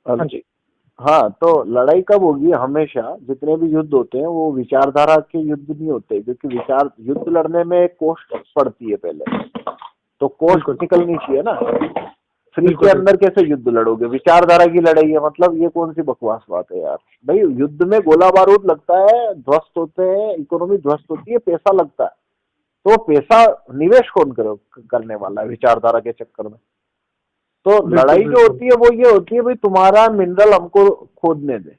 हाँ जी। हाँ, तो लड़ाई कब होगी? हमेशा जितने भी युद्ध होते हैं वो विचारधारा के युद्ध नहीं होते, क्योंकि विचार युद्ध लड़ने में कॉस्ट पड़ती है पहले, तो कॉस्ट बिल्कुल निकलनी चाहिए ना। फ्री के बिल्कुल अंदर बिल्कुल। कैसे युद्ध लड़ोगे? विचारधारा की लड़ाई है, मतलब ये कौन सी बकवास बात है यार। भाई युद्ध में गोला बारूद लगता है, ध्वस्त होते हैं, इकोनॉमी ध्वस्त होती है, पैसा लगता है, तो पैसा निवेश कौन करो करने वाला है विचारधारा के चक्कर में? तो बिल्कुल लड़ाई जो बिल्कुल। होती है वो ये होती है, भाई तुम्हारा मिनरल हमको खोदने दे,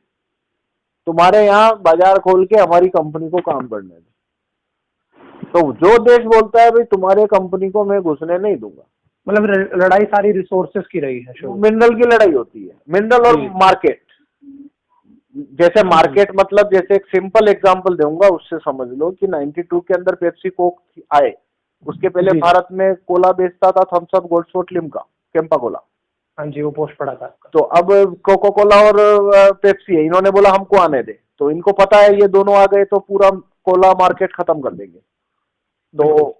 तुम्हारे यहाँ बाजार खोल के हमारी कंपनी को काम करने दे। तो जो देश बोलता है भाई तुम्हारे कंपनी को मैं घुसने नहीं दूंगा, मतलब लड़ाई सारी रिसोर्सेस की रही है शुरू। मिनरल की लड़ाई होती है, मिनरल और जी। मार्केट। जैसे हम्म। मार्केट मतलब, जैसे एक सिंपल एग्जांपल दूंगा उससे समझ लो कि 92 के अंदर पेप्सी कोक आए, उसके पहले जी जी। भारत में कोला बेचता था Thums Up, Gold Spot, Limca, Campa cola. हाँ जी, वो पोस्ट पड़ा था आपका। तो अब कोका कोला और पेप्सी है, इन्होंने बोला हमको आने दे, तो इनको पता है ये दोनों आ गए तो पूरा कोला मार्केट खत्म कर देंगे, तो बिल्कुल।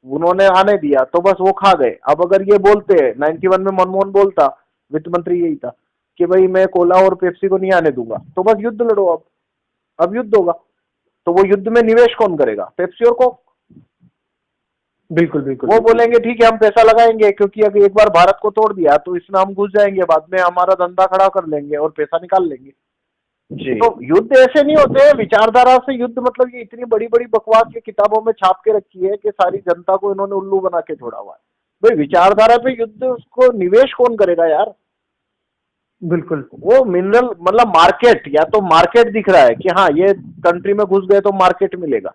उन्होंने आने दिया, तो बस वो खा गए। अब अगर ये बोलते 91 में मनमोहन बोलता, वित्त मंत्री यही था कि भाई मैं कोला और पेप्सी को नहीं आने दूंगा, तो बस युद्ध लड़ो। अब युद्ध होगा, तो वो युद्ध में निवेश कौन करेगा? पेप्सी और कोक। बिल्कुल बिल्कुल वो बिल्कुल। बोलेंगे ठीक है हम पैसा लगाएंगे, क्योंकि अगर एक बार भारत को तोड़ दिया तो इसमें हम घुस जाएंगे, बाद में हमारा धंधा खड़ा कर लेंगे और पैसा निकाल लेंगे। जी। तो युद्ध ऐसे नहीं होते हैं विचारधारा से युद्ध, मतलब ये इतनी बड़ी बड़ी बकवास ये किताबों में छाप के रखी है कि सारी जनता को इन्होंने उल्लू बना के छोड़ा हुआ है। भाई विचारधारा पे युद्ध, उसको निवेश कौन करेगा यार? बिल्कुल वो मिनरल मतलब मार्केट, या तो मार्केट दिख रहा है कि हाँ ये कंट्री में घुस गए तो मार्केट मिलेगा,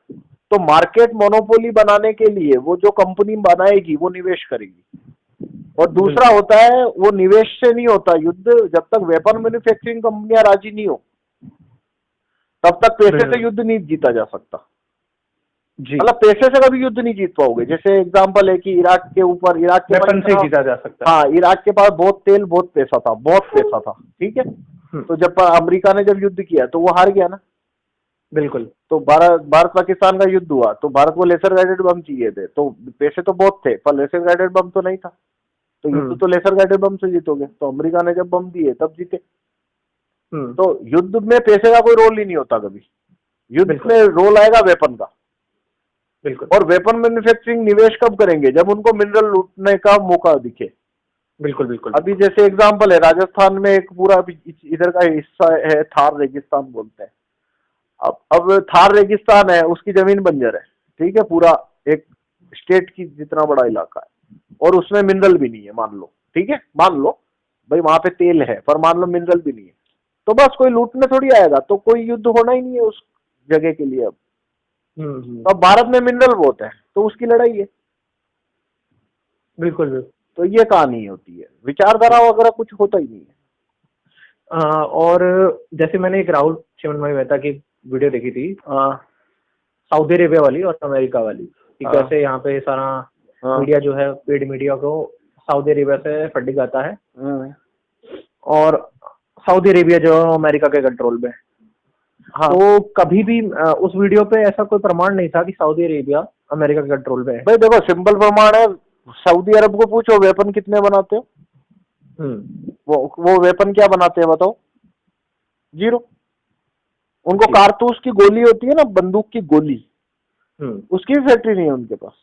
तो मार्केट मोनोपोली बनाने के लिए वो जो कंपनी बनाएगी वो निवेश करेगी। और दूसरा बिल्कुल। होता है, वो निवेश से नहीं होता युद्ध, जब तक वेपन मैन्युफैक्चरिंग कंपनियां राजी नहीं हो तब तक पैसे से बिल्कुल। युद्ध नहीं जीता जा सकता। जी। मतलब पैसे से कभी युद्ध नहीं जीत पाओगे। जैसे एग्जांपल है कि इराक के ऊपर, इराक के पास वेपन से इतना, जीता जा सकता हाँ इराक के पास बहुत तेल, बहुत पैसा था, बहुत पैसा था, ठीक है। है। तो जब अमेरिका ने जब युद्ध किया तो वो हार गया ना। बिल्कुल तो भारत पाकिस्तान का युद्ध हुआ तो भारत को लेसर गाइडेड बम चाहिए थे, तो पैसे तो बहुत थे पर लेसर गाइडेड बम तो नहीं था, तो युद्ध हम्म तो लेसर गाइडेड बम से जीतोगे, तो अमेरिका ने जब बम दिए तब जीते। हम्म। तो युद्ध में पैसे का कोई रोल ही नहीं होता कभी, युद्ध बिल्कुल में रोल आएगा वेपन का। बिल्कुल और वेपन मैन्युफैक्चरिंग निवेश कब करेंगे? जब उनको मिनरल लूटने का मौका दिखे। बिल्कुल बिल्कुल। अभी जैसे एग्जांपल है, राजस्थान में एक पूरा इधर का हिस्सा है, थार रेगिस्तान बोलते हैं। अब थार रेगिस्तान है, उसकी जमीन बंजर है, ठीक है, पूरा एक स्टेट की जितना बड़ा इलाका है, और उसमें मिनरल भी नहीं है मान लो, ठीक है, मान लो भाई वहां पे तेल है पर मान लो मिनरल भी नहीं है, तो बस कोई लूटने थोड़ी आएगा, तो कोई युद्ध होना ही नहीं है उस जगह के लिए। अब तो अब भारत में मिनरल बहुत है तो उसकी लड़ाई है। बिल्कुल बिल्कुल। तो ये कहानी होती है, विचारधारा वगैरह कुछ होता ही नहीं है। और जैसे मैंने एक राहुल चिमन भाई मेहता की वीडियो देखी थी, हाँ सऊदी अरेबिया वाली और अमेरिका वाली, कि हाँ कैसे यहाँ पे सारा हाँ मीडिया जो है, पेड मीडिया को सऊदी अरेबिया से फंडिंग आता है, हाँ और सऊदी अरेबिया जो है अमेरिका के कंट्रोल में है। हाँ। तो कभी भी उस वीडियो पे ऐसा कोई प्रमाण नहीं था कि सऊदी अरेबिया अमेरिका के कंट्रोल में है। भाई देखो सिंपल प्रमाण है, सऊदी अरब को पूछो वेपन कितने बनाते हो, वो वेपन क्या बनाते हैं बताओ? जीरो। उनको जी। कारतूस की गोली होती है ना, बंदूक की गोली, हम्म उसकी भी फैक्ट्री नहीं है उनके पास।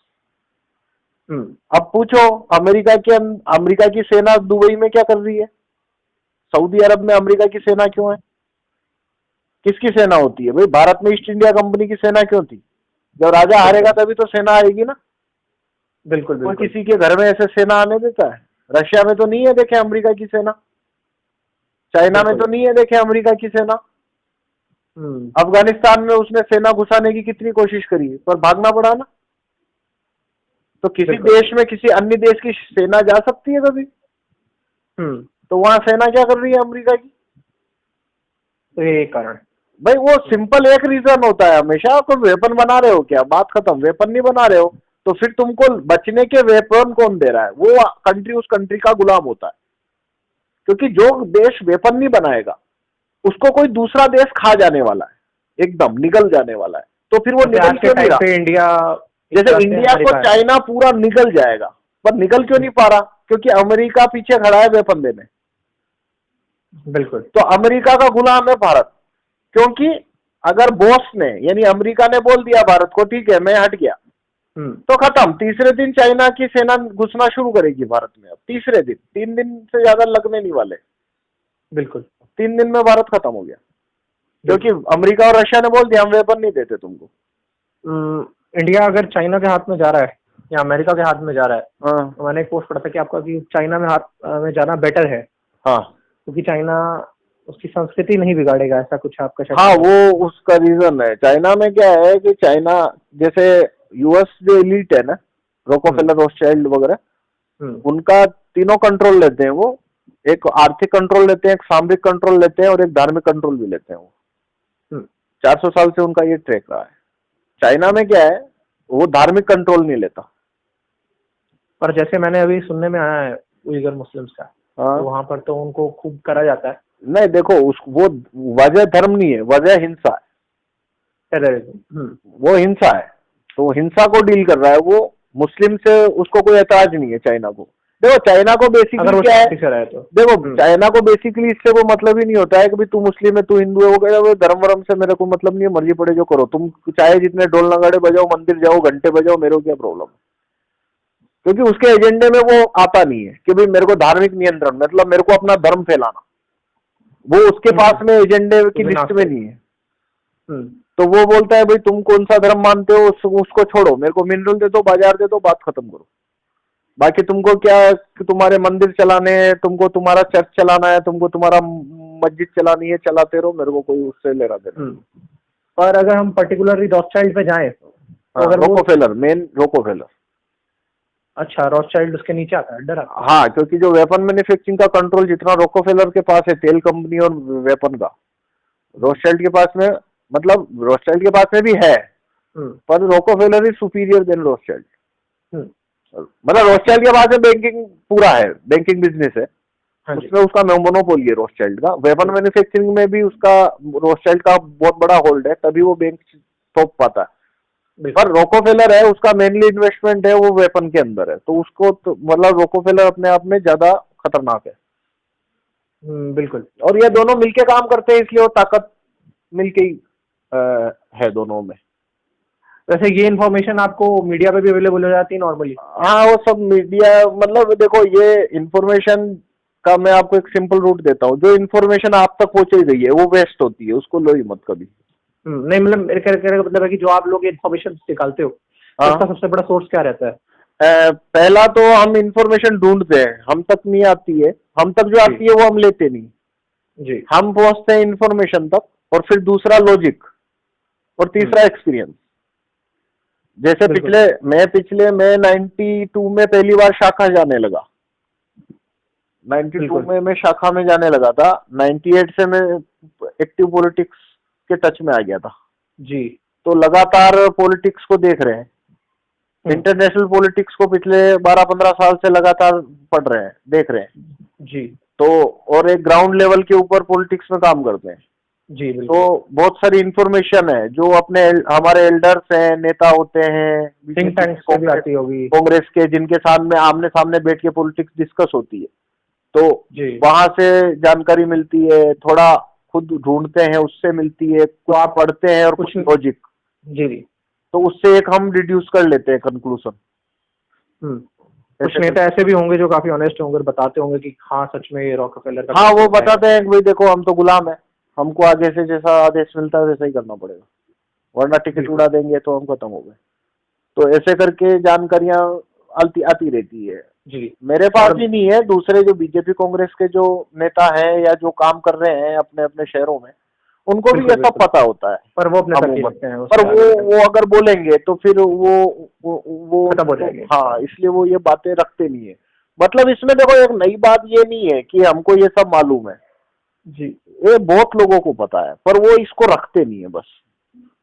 हम्म। अब पूछो अमेरिका की सेना दुबई में क्या कर रही है? सऊदी अरब में अमेरिका की सेना क्यों है? किसकी सेना होती है भाई? भारत में ईस्ट इंडिया कंपनी की सेना क्यों थी? जब राजा हारेगा तभी तो सेना आएगी ना। बिल्कुल कोई बिल्कुल। किसी के घर में ऐसे सेना आने देता है? रशिया में तो नहीं है देखे अमेरिका की सेना, चाइना में बिल्कुल। तो नहीं है देखे अमेरिका की सेना, अफगानिस्तान में उसने सेना घुसाने की कितनी कोशिश करी पर भागना पड़ा ना। तो किसी बिल्कुल। देश में किसी अन्य देश की सेना जा सकती है कभी? हम्म। तो वहां सेना क्या कर रही है अमेरिका की? तो ये एक कारण है। भाई वो सिंपल एक रीजन होता है हमेशा, कोई वेपन बना रहे हो क्या, बात खत्म। वेपन नहीं बना रहे हो तो फिर तुमको बचने के वेपन कौन दे रहा है? वो कंट्री उस कंट्री का गुलाम होता है, क्योंकि जो देश वेपन नहीं बनाएगा उसको कोई दूसरा देश खा जाने वाला है, एकदम निगल जाने वाला है, तो फिर वो जैसे निगल आज के क्यों नहीं टाइम रहा? पे इंडिया, जैसे इंडिया को चाइना पूरा निगल जाएगा, पर निगल क्यों नहीं पा रहा? क्योंकि अमेरिका पीछे खड़ा है वेपन देने। बिल्कुल। तो अमेरिका का गुलाम है भारत, क्योंकि अगर बॉस ने यानी अमेरिका ने बोल दिया भारत को ठीक है मैं हट गया, तो खत्म। तीसरे दिन चाइना की सेना घुसना शुरू करेगी भारत में। अब तीसरे दिन, 3 दिन से ज्यादा लगने नहीं वाले। बिल्कुल। 3 दिन में भारत खत्म हो गया, क्योंकि अमेरिका और रशिया ने बोल दिया हम वेपन नहीं देते तुमको। इंडिया अगर चाइना के हाथ में जा रहा है या अमेरिका के हाथ में जा रहा है, हाँ तो मैंने एक पोस्ट पढ़ा था कि आपका कि चाइना में हाथ में जाना बेटर है, हाँ क्योंकि चाइना उसकी संस्कृति नहीं बिगाड़ेगा, ऐसा कुछ आपका शायद। हाँ, वो उसका रीजन है। चाइना में क्या है कि चाइना जैसे यूएस जो एलिट है ना, रोकफेलर, रोथशाइल्ड वगैरह, उनका तीनों कंट्रोल लेते हैं वो। एक आर्थिक कंट्रोल लेते हैं, एक सामरिक कंट्रोल लेते हैं और एक धार्मिक कंट्रोल भी लेते हैं वो। 400 साल से उनका ये ट्रैक रहा है। चाइना में क्या है, वो धार्मिक कंट्रोल नहीं लेता। पर जैसे मैंने अभी सुनने में आया है उइगर मुस्लिम्स का, तो वहां पर तो उनको खूब करा जाता है। नहीं देखो, वो वजह धर्म नहीं है, वजह हिंसा है, टेररिज्म। वो हिंसा है। तो हिंसा को डील कर रहा है वो। मुस्लिम से उसको कोई ऐतराज नहीं है चाइना को। देखो चाइना को बेसिकली क्या है, तो देखो चाइना को बेसिकली इससे वो मतलब ही नहीं होता है कि भाई तू मुस्लिम है, तू हिंदू है, वो कहेगा वो धर्म वर्म से मेरे को मतलब नहीं है, मर्जी पड़े जो करो, तुम चाहे जितने ढोल नगाड़े बजाओ, मंदिर जाओ, घंटे बजाओ, मेरे को क्या प्रॉब्लम है। क्योंकि उसके एजेंडे में वो आता नहीं है कि भाई मेरे को धार्मिक नियंत्रण, मतलब मेरे को अपना धर्म फैलाना, वो उसके पास में एजेंडे की लिस्ट में नहीं है। तो वो बोलता है भाई तुम कौन सा धर्म मानते हो, उसको छोड़ो, मेरे को मिनरल दे दो, बाजार दे दो, बात खत्म करो। बाकी तुमको क्या कि तुम्हारे मंदिर चलाने हैं, तुमको तुम्हारा चर्च चलाना है, तुमको तुम्हारा मस्जिद चलानी है, चलाते रहो, मेरे को कोई उससे लेना देना। पर अगर हम पर्टिकुलरली रॉथशाइल्ड पे जाएं, तो अगर रोकफेलर, मेन रोकफेलर। अच्छा, रॉथशाइल्ड उसके नीचे आता है, डरा। हाँ, क्योंकि जो वेपन मैन्युफैक्चरिंग का कंट्रोल जितना रोकफेलर के पास है, तेल कंपनी और वेपन का, रोथशाइल्ड के पास में, मतलब रोथशाइल्ड के पास में भी है, पर रोकफेलर इज सुपीरियर देन रोथशाइल्ड। मतलब रोथशाइल्ड के पास में बैंकिंग पूरा है, बैंकिंग बिजनेस है, उसमें उसका मोनोपोली है रोथशाइल्ड का। वेपन मैन्युफैक्चरिंग में भी उसका, रोथशाइल्ड का बहुत बड़ा होल्ड है, तभी वो बैंक थोप पाता है। पर रोकफेलर है, उसका मेनली इन्वेस्टमेंट है वो वेपन के अंदर है, तो उसको तो, मतलब रोकफेलर अपने आप में ज्यादा खतरनाक है। बिल्कुल। और ये दोनों मिलके काम करते हैं, इसलिए वो ताकत मिलके ही है दोनों में। वैसे ये इन्फॉर्मेशन आपको मीडिया पे भी अवेलेबल हो जाती है नॉर्मली? हाँ, वो सब मीडिया, मतलब देखो ये इन्फॉर्मेशन का मैं आपको एक सिंपल रूट देता हूँ। जो इन्फॉर्मेशन आप तक पहुंचाई गई है वो वेस्ट होती है, उसको लो ही मत कभी। नहीं, मतलब मेरे कहने का मतलब है कि जो आप लोग इन्फॉर्मेशन निकालते हो, उसका सबसे बड़ा सोर्स क्या रहता है? पहला तो हम इन्फॉर्मेशन ढूंढते हैं, हम तक नहीं आती है, हम तक जो आती है वो हम लेते नहीं जी। हम पहुंचते हैं इन्फॉर्मेशन तक, और फिर दूसरा लॉजिक, और तीसरा एक्सपीरियंस। जैसे पिछले मैं 92 में पहली बार शाखा जाने लगा, 92 में मैं शाखा में जाने लगा था। 98 से मैं एक्टिव पॉलिटिक्स के टच में आ गया था जी। तो लगातार पॉलिटिक्स को देख रहे हैं, इंटरनेशनल पॉलिटिक्स को पिछले 12-15 साल से लगातार पढ़ रहे हैं, देख रहे हैं जी। तो, और एक ग्राउंड लेवल के ऊपर पॉलिटिक्स में काम करते हैं जी। तो बहुत सारी इंफॉर्मेशन है जो अपने हमारे एल्डर्स हैं, नेता होते हैं, थिंक टैंक्स को भी आती होगी, कांग्रेस के, जिनके सामने आमने सामने बैठ के पॉलिटिक्स डिस्कस होती है, तो वहां से जानकारी मिलती है। थोड़ा खुद ढूंढते हैं, उससे मिलती है, तो आप पढ़ते हैं और कुछ लॉजिक जी, तो उससे एक हम डिड्यूस कर लेते हैं कंक्लूजन। कुछ नेता ऐसे भी होंगे जो काफी ऑनेस्ट होंगे, बताते होंगे कि हाँ सच में ये रॉकफेलर का, हाँ वो बताते हैं भाई देखो हम तो गुलाम है, हमको आगे से जैसा आदेश मिलता है वैसा ही करना पड़ेगा, वरना टिकट उड़ा देंगे तो हम खत्म हो गए। तो ऐसे करके जानकारियां आती रहती है जी। मेरे पास ही नहीं है, दूसरे जो बीजेपी कांग्रेस के जो नेता हैं या जो काम कर रहे हैं अपने अपने शहरों में, उनको भी ये सब पता होता है, पर वो अपने तक ही रखते हैं। पर वो अगर बोलेंगे तो फिर वो खत्म हो जाएंगे। हाँ, इसलिए वो ये बातें रखते नहीं है। मतलब इसमें देखो एक नई बात ये नहीं है कि हमको ये सब मालूम है जी, ये बहुत लोगों को पता है, पर वो इसको रखते नहीं है बस।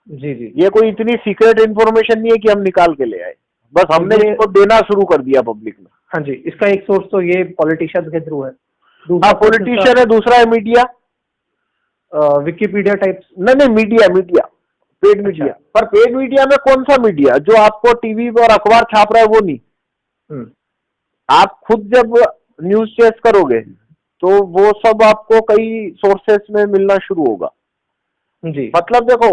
जी जी, ये कोई इतनी सीक्रेट इन्फॉर्मेशन नहीं है कि हम निकाल के ले आए, बस हमने इसको देना शुरू कर दिया पब्लिक में। हाँ जी, इसका एक सोर्स तो ये पॉलिटिशियन के थ्रू है। हाँ, पॉलिटिशियन है, दूसरा है मीडिया, विकिपीडिया टाइप। नहीं, मीडिया पेड मीडिया। पर पेड मीडिया में कौन सा मीडिया, जो आपको टीवी और अखबार छाप रहा है वो नहीं। आप खुद जब न्यूज चेक करोगे तो वो सब आपको कई सोर्सेस में मिलना शुरू होगा। जी मतलब देखो,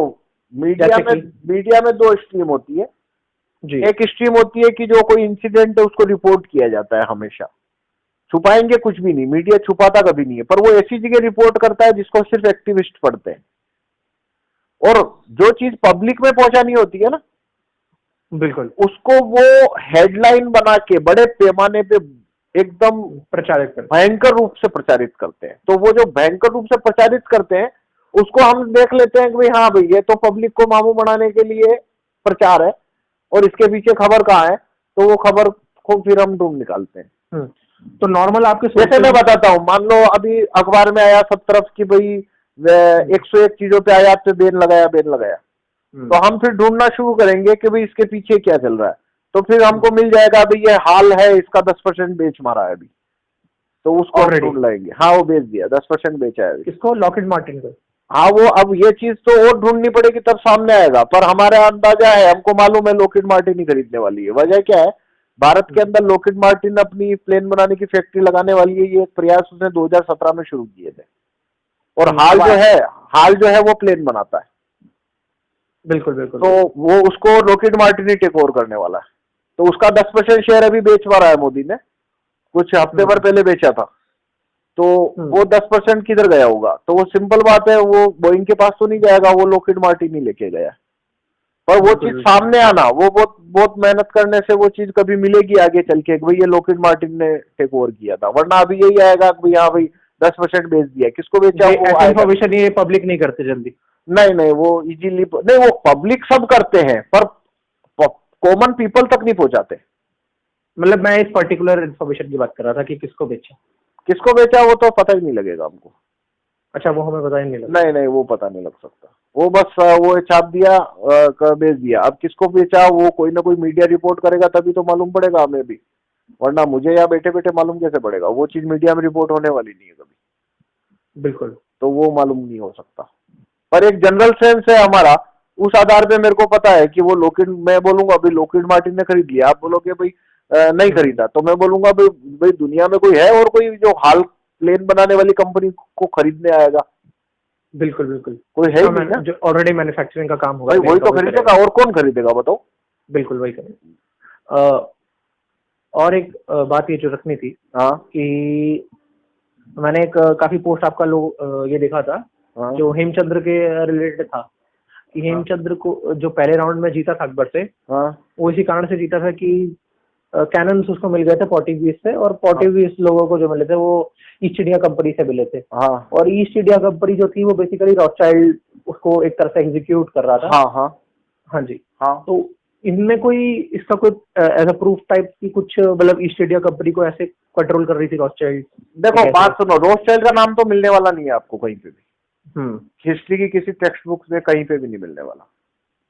मीडिया में दो स्ट्रीम होती है जी। एक स्ट्रीम होती है कि जो कोई इंसिडेंट है उसको रिपोर्ट किया जाता है, हमेशा छुपाएंगे कुछ भी नहीं, मीडिया छुपाता कभी नहीं है, पर वो ऐसी जगह रिपोर्ट करता है जिसको सिर्फ एक्टिविस्ट पढ़ते हैं। और जो चीज पब्लिक में पहुंचानी होती है ना, बिल्कुल उसको वो हेडलाइन बना के बड़े पैमाने पे एकदम प्रचारित कर। भयंकर रूप से प्रचारित करते हैं। तो वो जो भयंकर रूप से प्रचारित करते हैं उसको हम देख लेते हैं कि भाई हाँ भाई ये तो पब्लिक को मामू बनाने के लिए प्रचार है, और इसके पीछे खबर कहाँ है, तो वो खबर को फिर हम ढूंढ निकालते हैं। तो नॉर्मल आपके जैसे मैं बताता हूँ, मान लो अभी अखबार में आया सब तरफ कि भाई 101 चीजों पे आयात पे बैन लगाया, तो हम फिर ढूंढना शुरू करेंगे कि भाई इसके पीछे क्या चल रहा है। तो फिर हमको मिल जाएगा भाई ये हाल है, इसका 10% बेच मारा है अभी, तो उसको हम ढूंढ लाएंगे। हाँ वो बेच दिया, 10% बेचा है इसको, लॉकहीड मार्टिन को। हाँ वो अब ये चीज तो और ढूंढनी पड़ेगी तब सामने आएगा, पर हमारा अंदाजा है, हमको मालूम है लॉकहीड मार्टिन ही खरीदने वाली है। वजह क्या है, भारत के अंदर लॉकहीड मार्टिन अपनी प्लेन बनाने की फैक्ट्री लगाने वाली है। ये प्रयास उसने 2017 में शुरू किए थे, और हाल जो है वो प्लेन बनाता है। बिल्कुल बिल्कुल। तो वो उसको लॉकहीड मार्टिन ही टेक ओवर करने वाला है। तो उसका 10% शेयर अभी बेच पा रहा है मोदी ने, कुछ हफ्ते भर पहले बेचा था। तो वो 10% किधर गया होगा, तो वो सिंपल बात है, वो बोइंग के पास तो नहीं जाएगा, वो लॉकहीड मार्टिन ही लेके गया। पर वो चीज सामने आना, वो बहुत मेहनत करने से वो चीज कभी मिलेगी आगे चल के, भाई ये लॉकहीड मार्टिन ने टेक ओवर किया था। वरना अभी यही आएगा कि भाई हाँ भाई 10% बेच दिया, किसको बेचा वो इन्फॉर्मेशन ये पब्लिक नहीं करते जल्दी। नहीं वो इजीली नहीं, वो पब्लिक सब करते हैं पर कॉमन पीपल तक नहीं पहुंचाते। मतलब मैं इस पर्टिकुलर इन्फॉर्मेशन की बात कर रहा था कि किसको बेचा वो तो पता ही नहीं लगेगा हमको। अच्छा, वो हमें पता ही नहीं लगा। नहीं वो पता नहीं लग सकता, वो बस वो छाप दिया, बेच दिया। अब किसको बेचा वो कोई ना कोई मीडिया रिपोर्ट करेगा तभी तो मालूम पड़ेगा हमें भी, वरना मुझे या बैठे बैठे मालूम कैसे पड़ेगा। वो चीज मीडिया में रिपोर्ट होने वाली नहीं है कभी। बिल्कुल। तो वो मालूम नहीं हो सकता, पर एक जनरल सेंस है हमारा, उस आधार पे मेरे को पता है कि वो लॉकहीड, मैं बोलूंगा अभी लॉकहीड मार्टिन ने खरीद लिया, आप बोलोगे भाई नहीं खरीदा, तो मैं बोलूंगा भाई दुनिया में कोई है और कोई जो हाल प्लेन बनाने वाली कंपनी को खरीदने आएगा? बिल्कुल बिल्कुल, कोई है ही ना, जो ऑलरेडी मैन्युफैक्चरिंग का काम होगा भाई वही तो खरीदेगा, और कौन खरीदेगा बताओ? बिल्कुल वही करेगा। और एक बात ये जो रखनी थी, हाँ कि मैंने एक काफी पोस्ट आपका ये देखा था, जो हेमचंद्र के रिलेटेड था, कि हेमचंद्र को जो पहले राउंड में जीता था अकबर से, वो इसी कारण से जीता था कि कैनन्स उसको मिल गए थे पोर्टुगीज से, और पोर्टुगीज लोगों को जो मिले थे वो ईस्ट इंडिया कंपनी से मिले थे। और ईस्ट इंडिया कंपनी जो थी वो बेसिकली रॉथस्चाइल्ड उसको एक तरह से एग्जीक्यूट कर रहा था। हाँ जी। तो इनमें कोई इसका कोई एज अ प्रूफ टाइप की कुछ, मतलब ईस्ट इंडिया कंपनी को ऐसे कंट्रोल कर रही थी रॉथस्चाइल्ड? देखो बात सुनो, रॉथस्चाइल्ड का नाम तो मिलने वाला नहीं है आपको कहीं पे भी, हिस्ट्री की किसी टेक्स्ट बुक में कहीं पे भी नहीं मिलने वाला,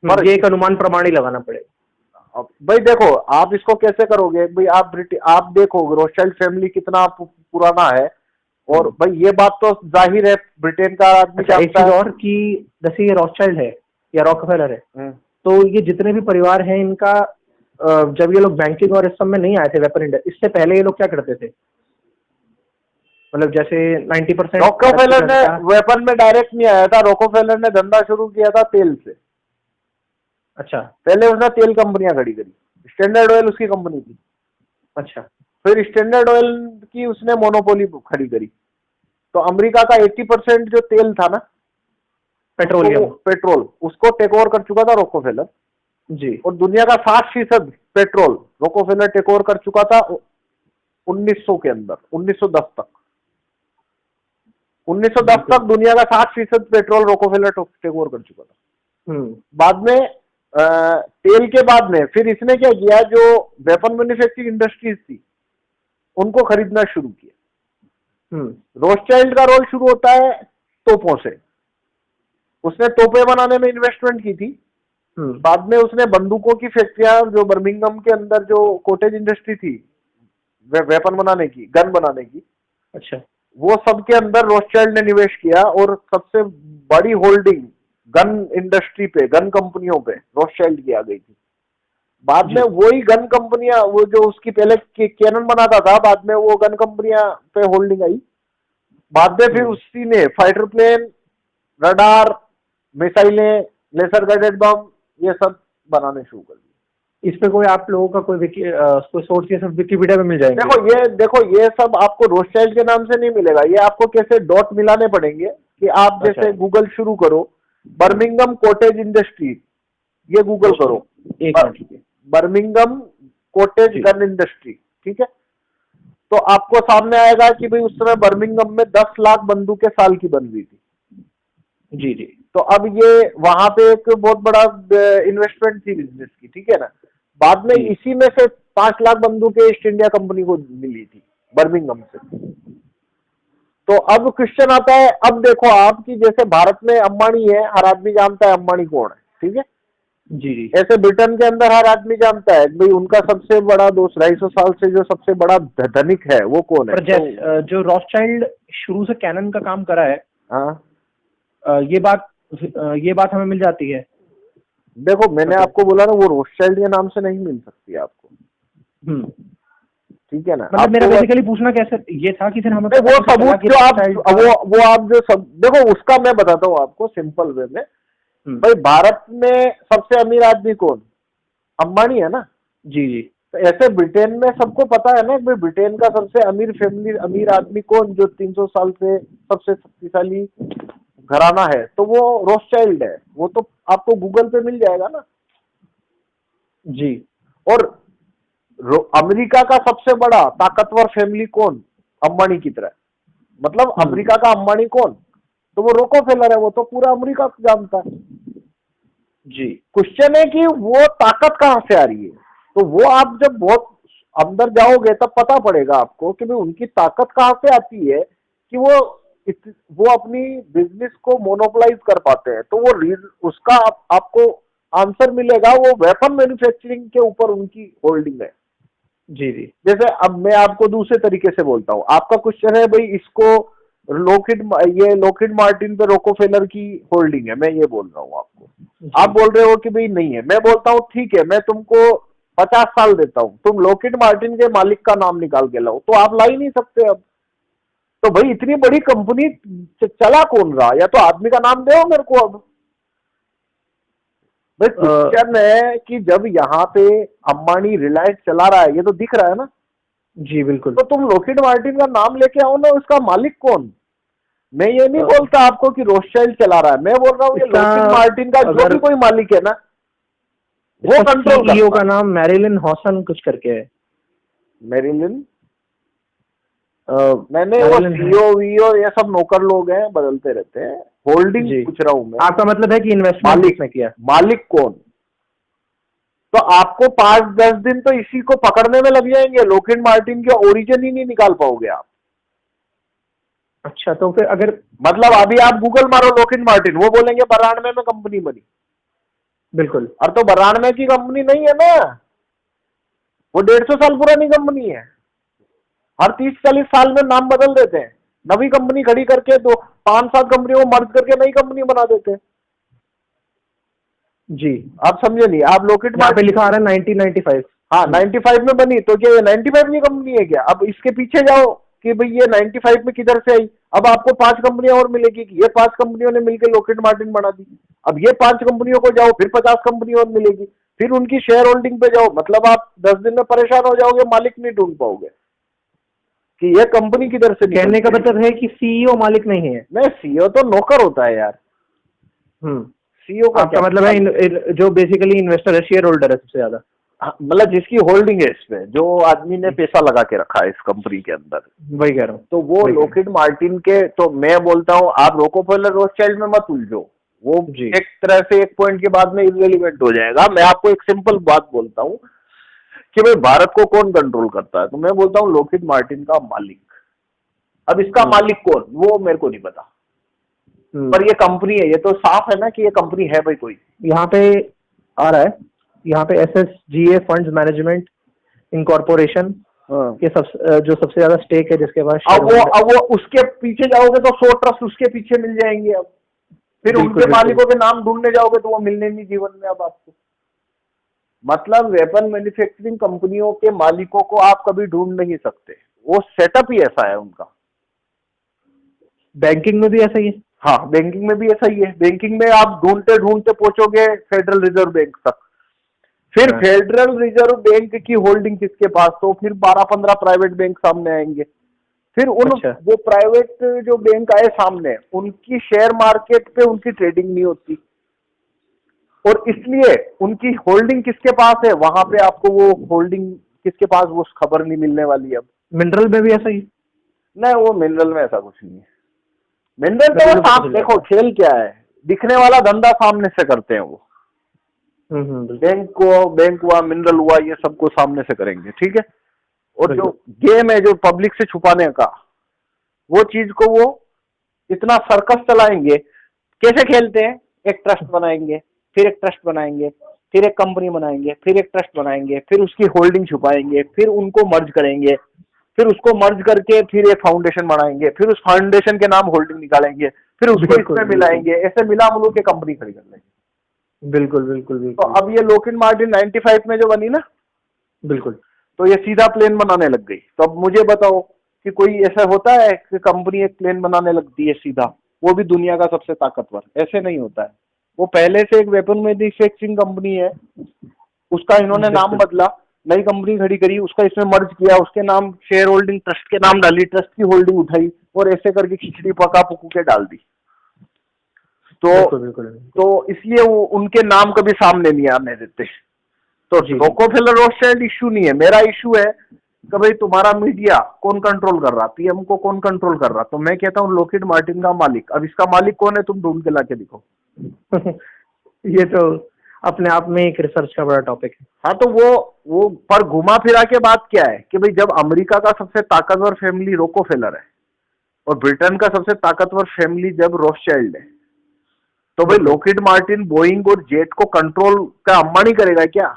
पर ये एक अनुमान प्रमाण ही लगाना पड़ेगा। भाई देखो आप इसको कैसे करोगे भाई, आप देखो रॉथस्चाइल्ड फैमिली कितना पुराना है, और भाई ये बात तो जाहिर है ब्रिटेन का आदमी जानता है। और कि जैसे ये रॉथस्चाइल्ड है या रॉकफेलर है, तो ये जितने भी परिवार हैं इनका, जब ये लोग बैंकिंग और इस सब में नहीं आए थे वेपन इंडस्ट्री, इससे पहले ये लोग क्या करते थे? मतलब जैसे 90% रॉकफेलर ने वेपन में डायरेक्ट नहीं आया था, रॉकफेलर ने धंधा शुरू किया था तेल से। अच्छा, पहले उसने तेल कंपनियां खड़ी करी, स्टैंडर्ड ऑयल उसकी कंपनी थी। अच्छा, फिर स्टैंडर्ड ऑयल की उसने मोनोपोली खड़ी करी, तो अमेरिका का 80% जो तेल था ना, पेट्रोल, उसको टेक ओवर कर चुका था रॉकफेलर जी। और दुनिया का 60% पेट्रोल रॉकफेलर टेक ओवर कर चुका था 1900 के अंदर, 1910 तक। 1910 तक दुनिया का 60% पेट्रोल रॉकफेलर टेक ओवर कर चुका था। बाद में तेल के बाद में फिर इसने क्या किया, जो वेपन मैन्युफैक्चरिंग इंडस्ट्रीज थी उनको खरीदना शुरू किया। रॉथस्चाइल्ड का रोल शुरू होता है तोपों से, उसने तोपें बनाने में इन्वेस्टमेंट की थी। बाद में उसने बंदूकों की फैक्ट्रियां, जो बर्मिंघम के अंदर जो कॉटेज इंडस्ट्री थी वेपन बनाने की, गन बनाने की, अच्छा, वो सब के अंदर रॉथस्चाइल्ड ने निवेश किया, और सबसे बड़ी होल्डिंग गन इंडस्ट्री पे, गन कंपनियों पे रॉथस्चाइल्ड की आ गई थी। बाद में वही गन कंपनियां, वो जो उसकी पहले कैनन बनाता था, बाद में वो गन कंपनियां पे होल्डिंग आई, बाद में फिर उसी ने फाइटर प्लेन, रडार, मिसाइलें, लेसर गाइडेड बम, ये सब बनाने शुरू कर दिए। इस पे कोई आप लोगों का कोई सोर्स, ये सब विकिपीडिया में मिल जाएंगे? देखो ये सब आपको रोथशाइल्ड के नाम से नहीं मिलेगा, ये आपको कैसे डॉट मिलाने पड़ेंगे कि आप जैसे गूगल शुरू करो, बर्मिंघम कॉटेज इंडस्ट्री, ये गूगल करो, एक minute, Birmingham cottage gun industry, ठीक है, तो आपको सामने आएगा कि भाई उस समय बर्मिंघम में 10 लाख बंदूकें साल की बन रही थी। जी जी। तो अब ये वहां पे एक बहुत बड़ा इन्वेस्टमेंट थी बिजनेस की, ठीक है ना। बाद में इसी में से 5 लाख बंदूकें ईस्ट इंडिया कंपनी को मिली थी बर्मिंघम से। तो अब क्वेश्चन आता है, अब देखो आप कि जैसे भारत में अंबानी है, हर आदमी जानता है अंबानी कौन है, ठीक है जी जी। ऐसे ब्रिटेन के अंदर हर आदमी जानता है भाई उनका सबसे बड़ा दोस्त 250 साल से जो सबसे बड़ा धनिक है वो कौन है। तो जो रॉथशाइल्ड शुरू से कैनन का काम करा है, हाँ ये बात हमें मिल जाती है। देखो मैंने आपको बोला ना, वो रोथशाइल्ड के नाम से नहीं मिल सकती आपको, ठीक है ना। मतलब मेरा बेसिकली पूछना कैसे ये था कि फिर हमें वो सबूत जो आप जो सब देखो, उसका मैं बताता हूँ आपको सिंपल वे में। भाई भारत में सबसे अमीर आदमी कौन? अंबानी है ना। जी जी। तो ऐसे ब्रिटेन में सबको पता है ना कि ब्रिटेन का सबसे अमीर आदमी कौन, जो 300 साल से सबसे शक्तिशाली घराना है, तो वो रोथशाइल्ड है। वो तो आपको गूगल पे मिल जाएगा ना जी। और अमेरिका का सबसे बड़ा ताकतवर फैमिली कौन? अंबानी की तरह। मतलब अमेरिका का अंबानी कौन? तो वो रोकोफेलर है, वो तो पूरा अमेरिका जानता है जी। क्वेश्चन है कि वो ताकत कहां से आ रही है। तो वो आप जब बहुत अंदर जाओगे तब पता पड़ेगा आपको कि भाई उनकी ताकत कहां से आती है कि वो अपनी बिजनेस को मोनोपोलाइज कर पाते हैं। तो वो उसका आपको आंसर मिलेगा, वो वेपन मैन्युफैक्चरिंग के ऊपर उनकी होल्डिंग है। जी जी। जैसे अब मैं आपको दूसरे तरीके से बोलता हूँ, आपका क्वेश्चन है भाई इसको लॉकहीड मार्टिन पे रोकोफेलर की होल्डिंग है, मैं ये बोल रहा हूँ आपको, आप बोल रहे हो कि भाई नहीं है। मैं बोलता हूँ ठीक है, मैं तुमको 50 साल देता हूँ, तुम लॉकहीड मार्टिन के मालिक का नाम निकाल के लाओ, तो आप ला ही नहीं सकते। अब तो भाई इतनी बड़ी कंपनी चला कौन रहा, या तो आदमी का नाम दो मेरे को। अब भाई क्वेश्चन है कि जब यहाँ पे अंबानी रिलायंस चला रहा है, ये तो दिख रहा है ना। जी बिल्कुल। तो तुम लॉकहीड मार्टिन का नाम लेके आओ ना, उसका मालिक कौन? मैं ये नहीं बोलता आपको कि रोथशाइल्ड चला रहा है, मैं बोल रहा हूँ कि लॉकहीड मार्टिन का जो भी कोई मालिक है ना, वो कंट्रोल सीईओ का नाम मैरिलिन हॉसन कुछ करके है। मैरिलिन मैंने वो सीईओ ये सब नौकर लोग हैं, बदलते रहते हैं। होल्डिंग पूछ रहा हूँ मैं। आपका मतलब है कि इन्वेस्टमेंट किसने किया? मालिक कौन? तो आपको 5-10 दिन तो इसी को पकड़ने में लग जाएंगे, लॉकहीड मार्टिन के ओरिजिन ही नहीं निकाल पाओगे आप। अच्छा, तो फिर अगर मतलब अभी आप गूगल मारो लॉकहीड मार्टिन, वो बोलेंगे 92 में कंपनी बनी। बिल्कुल। और तो 92 की कंपनी नहीं है ना, वो 150 साल पुरानी कंपनी है। हर 30-40 साल में नाम बदल देते हैं, नवी कंपनी खड़ी करके 5-7 कंपनियों को मर्ज करके नई कंपनी बना देते हैं। जी आप समझे नहीं। आप लॉकहीड मार्टिन लिखा आ रहा है 1995। हाँ 95 में बनी, तो क्या ये 95 की कंपनी है क्या? अब इसके पीछे जाओ कि भाई ये 95 में किधर से आई। अब आपको 5 कंपनियां और मिलेगी कि ये 5 कंपनियों ने मिलकर लॉकहीड मार्टिन बना दी। अब ये 5 कंपनियों को जाओ, फिर 50 कंपनी और मिलेगी, फिर उनकी शेयर होल्डिंग पे जाओ। मतलब आप 10 दिन में परेशान हो जाओगे, मालिक नहीं ढूंढ पाओगे कि ये कंपनी किधर से। कहने का मतलब है कि सीईओ मालिक नहीं है? नहीं, सीईओ तो नौकर होता है यार। सीईओ का क्या मतलब है? जो बेसिकली इन्वेस्टर है, शेयर होल्डर है सबसे ज्यादा, मतलब जिसकी होल्डिंग है इसमें, जो आदमी ने पैसा लगा के रखा है इस कंपनी के अंदर, वही कह रहा हूँ। तो वो लॉकहीड मार्टिन के। तो मैं बोलता हूँ आप रोकोफेलर रोथशाइल्ड में मत उलझो, वो एक तरह से एक पॉइंट के बाद में इररिलेवेंट हो जाएगा। मैं आपको एक सिंपल बात बोलता हूँ कि भाई भारत को कौन कंट्रोल करता है, तो मैं बोलता हूँ लॉकहीड मार्टिन का मालिक। अब इसका मालिक कौन, वो मेरे को नहीं पता, पर ये कंपनी है, ये तो साफ है ना कि ये कंपनी है भाई। कोई यहाँ पे आ रहा है, यहाँ पे SSGA फंड्स मैनेजमेंट इनकॉर्पोरेशन के जो सबसे ज्यादा स्टेक है, जिसके पास अब वो उसके पीछे जाओगे तो 100 ट्रस्ट उसके पीछे मिल जाएंगे। अब फिर उनके मालिकों के नाम ढूंढने जाओगे तो वो मिलने नहीं जीवन में अब आपको। मतलब वेपन मैन्युफैक्चरिंग कंपनियों के मालिकों को आप कभी ढूंढ नहीं सकते, वो सेटअप ही ऐसा है उनका। बैंकिंग में भी ऐसा ही है? हाँ, बैंकिंग में भी ऐसा ही है। बैंकिंग में आप ढूंढते ढूंढते पहुंचोगे फेडरल रिजर्व बैंक तक, फिर हाँ। फेडरल रिजर्व बैंक की होल्डिंग किसके पास, तो फिर 12-15 प्राइवेट बैंक सामने आएंगे। फिर उन अच्छा। जो प्राइवेट जो बैंक आए सामने, उनकी शेयर मार्केट पे उनकी ट्रेडिंग नहीं होती, और इसलिए उनकी होल्डिंग किसके पास है, वहां पे आपको वो होल्डिंग किसके पास वो खबर नहीं मिलने वाली अब। मिनरल में भी ऐसा ही? नहीं, वो मिनरल में ऐसा कुछ नहीं है। मिनरल तो वो साफ, देखो खेल क्या है, दिखने वाला धंधा सामने से करते हैं वो। बैंक हुआ, मिनरल हुआ, ये सबको सामने से करेंगे, ठीक है। और जो गेम है जो पब्लिक से छुपाने का, वो चीज को वो इतना सर्कस चलाएंगे। कैसे खेलते हैं, एक ट्रस्ट बनाएंगे, फिर एक ट्रस्ट बनाएंगे, फिर एक कंपनी बनाएंगे, फिर एक ट्रस्ट बनाएंगे, फिर उसकी होल्डिंग छुपाएंगे, फिर उनको मर्ज करेंगे, फिर उसको मर्ज करके फिर एक फाउंडेशन बनाएंगे, फिर उस फाउंडेशन के नाम होल्डिंग निकालेंगे, फिर उसको इसमें मिलाएंगे, ऐसे मिला मिलू के कंपनी खड़ी कर लेंगे। बिल्कुल बिल्कुल बिल्कुल। तो अब ये लॉकहीड मार्टिन 95 में जो बनी ना, बिल्कुल, तो ये सीधा प्लेन बनाने लग गई। तो अब मुझे बताओ कि कोई ऐसा होता है कि कंपनी एक प्लेन बनाने लगती है सीधा, वो भी दुनिया का सबसे ताकतवर, ऐसे नहीं होता है। वो पहले से एक वेपन मैन्युफैक्चरिंग कंपनी है, उसका इन्होंने नाम बदला, नई कंपनी खड़ी करी, उसका इसमें मर्ज किया, उसके नाम शेयर होल्डिंग ट्रस्ट के नाम डाली, ट्रस्ट की होल्डिंग उठाई, और ऐसे करके खिचड़ी पका पुकू के डाल दी। तो इसलिए वो उनके नाम कभी सामने नहीं आने देते। तो रॉकफेलर रोथस्चाइल्ड इश्यू नहीं है, मेरा इश्यू है कि भाई तुम्हारा मीडिया कौन कंट्रोल कर रहा, पीएम को कौन कंट्रोल कर रहा। तो मैं कहता हूँ लॉकहीड मार्टिन का मालिक, अब इसका मालिक कौन है तुम ढूंढ के लाके दिखो। ये तो अपने आप में एक रिसर्च का बड़ा टॉपिक है। हाँ, तो वो पर घुमा फिरा के बात क्या है कि भाई जब अमेरिका का सबसे ताकतवर फैमिली रॉकफेलर है और ब्रिटेन का सबसे ताकतवर फैमिली जब रोथस्चाइल्ड है, तो भाई लॉकहीड मार्टिन बोइंग और जेट को कंट्रोल का अंबानी करेगा क्या?